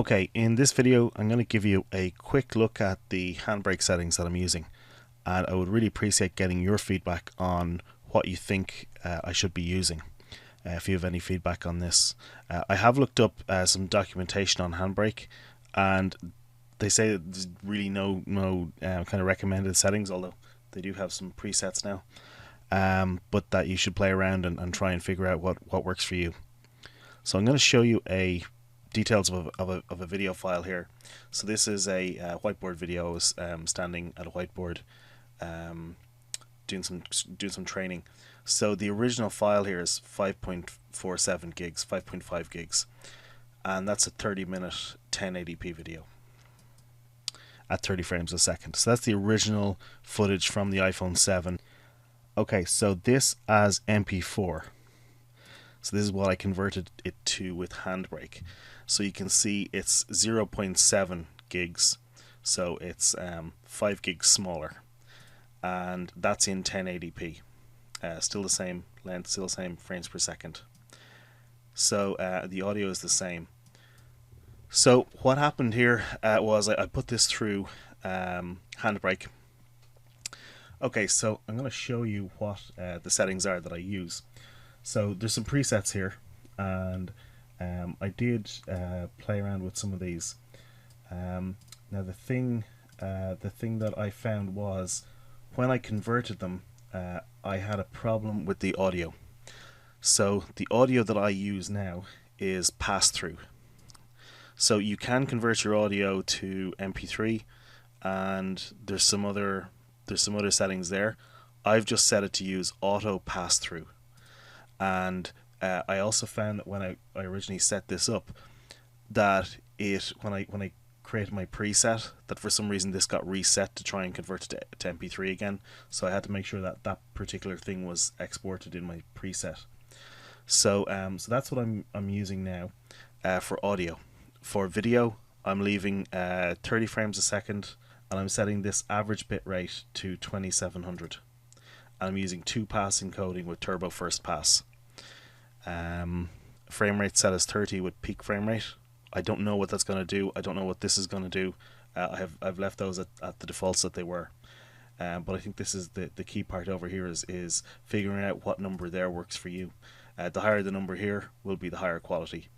Okay, in this video I'm going to give you a quick look at the Handbrake settings that I'm using, and I would really appreciate getting your feedback on what you think I should be using. If you have any feedback on this. I have looked up some documentation on Handbrake, and they say that there's really no kind of recommended settings, although they do have some presets now, but that you should play around and try and figure out what works for you. So I'm going to show you details of a video file here. So this is a whiteboard video. I was standing at a whiteboard doing some training. So the original file here is 5.47 gigs, 5.5 gigs, and that's a 30-minute 1080p video at 30 frames a second. So that's the original footage from the iPhone 7. Okay, so this as mp4. So this is what I converted it to with Handbrake. So you can see it's 0.7 gigs, so it's 5 gigs smaller, and that's in 1080p. Still the same length, still the same frames per second. So the audio is the same. So what happened here was I put this through Handbrake. Okay, so I'm going to show you what the settings are that I use. So there's some presets here, and I did play around with some of these. Now the thing that I found was when I converted them, I had a problem with the audio. So the audio that I use now is pass-through. So you can convert your audio to MP3, and there's some other settings there. I've just set it to use auto pass-through. And I also found that when I originally set this up, that when I created my preset, that for some reason this got reset to try and convert it to MP3 again. So I had to make sure that that particular thing was exported in my preset. So so that's what I'm using now for audio. For video, I'm leaving 30 frames a second, and I'm setting this average bit rate to 2700. And I'm using 2-pass encoding with turbo first pass. Frame rate set as 30 with peak frame rate. I don't know what that's going to do. I don't know what this is going to do. I've left those at the defaults that they were. But I think this is the key part over here is figuring out what number there works for you. The higher the number here will be the higher quality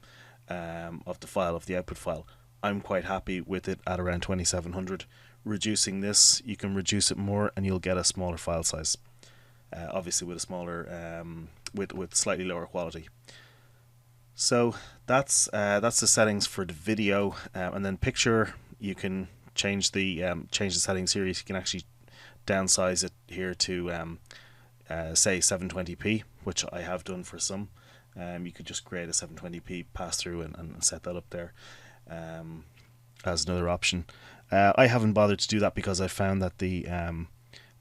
of the file, of the output file. I'm quite happy with it at around 2700. Reducing this, you can reduce it more and you'll get a smaller file size. Obviously with a smaller with slightly lower quality. So that's the settings for the video, and then picture, you can change the settings here. You can actually downsize it here to say 720p, which I have done for some. You could just create a 720p pass through and set that up there as another option. I haven't bothered to do that because I found that the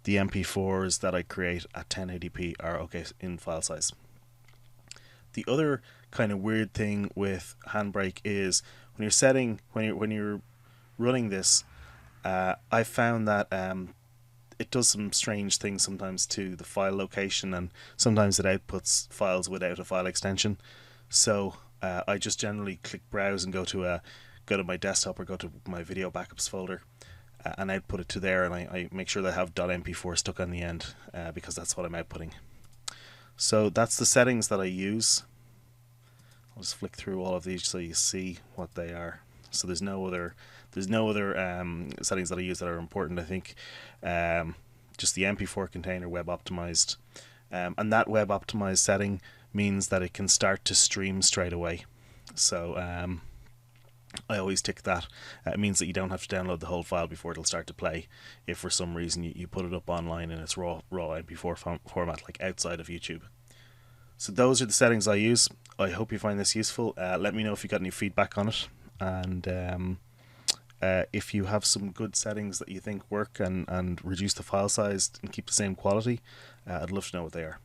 mp4s that I create at 1080p are okay in file size. The other kind of weird thing with Handbrake is when you're running this, I found that it does some strange things sometimes to the file location, and sometimes it outputs files without a file extension. So I just generally click browse and go to my desktop or go to my video backups folder, and output it to there, and I make sure that I have .mp4 stuck on the end because that's what I'm outputting. So that's the settings that I use. I'll just flick through all of these so you see what they are. So there's no other settings that I use that are important. I think just the mp4 container web optimized, and that web optimized setting means that it can start to stream straight away. So I always tick that. It means that you don't have to download the whole file before it'll start to play if for some reason you put it up online in its raw mp4 format, like outside of YouTube. So those are the settings I use. I hope you find this useful. Let me know if you got any feedback on it, and if you have some good settings that you think work and reduce the file size and keep the same quality, I'd love to know what they are.